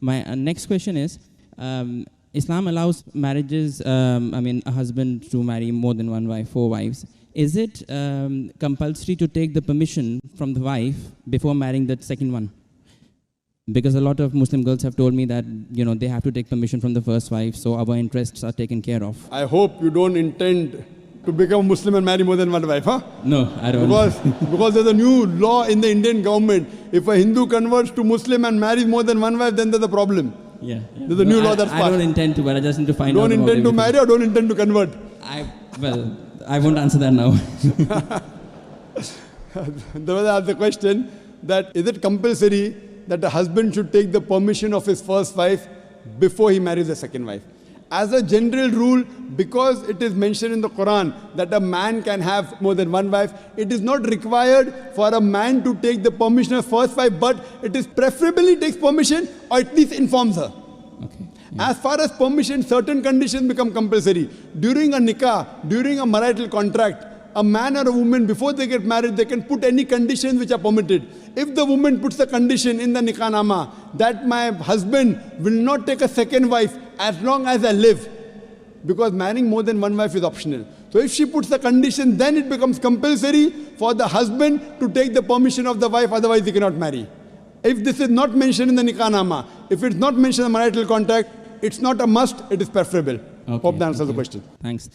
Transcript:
My next question is, Islam allows marriages, a husband to marry more than one wife, 4 wives. Is it compulsory to take the permission from the wife before marrying that second one? Because a lot of Muslim girls have told me that, they have to take permission from the first wife, so our interests are taken care of. I hope you don't intend to become Muslim and marry more than one wife, huh? No, I don't. Because there's a new law in the Indian government. If a Hindu converts to Muslim and marries more than one wife, then there's a problem. Yeah. There's a new law that's passed. I don't intend to, but I just need to find out. Don't intend to marry or don't intend to convert? I won't answer that now. There was asked the question that is it compulsory that a husband should take the permission of his first wife before he marries the second wife? As a general rule, because it is mentioned in the Quran that a man can have more than one wife, it is not required for a man to take the permission of first wife, but it is preferably takes permission or at least informs her. Okay. As far as permission, certain conditions become compulsory. During a nikah, during a marital contract, a man or a woman, before they get married, they can put any conditions which are permitted. If the woman puts the condition in the nikah nama that my husband will not take a second wife as long as I live, because marrying more than one wife is optional. So if she puts the condition, then it becomes compulsory for the husband to take the permission of the wife, otherwise he cannot marry. If this is not mentioned in the nikah nama, if it's not mentioned in the marital contract, it's not a must, it is preferable. Okay. Hope that answers the question. Thanks.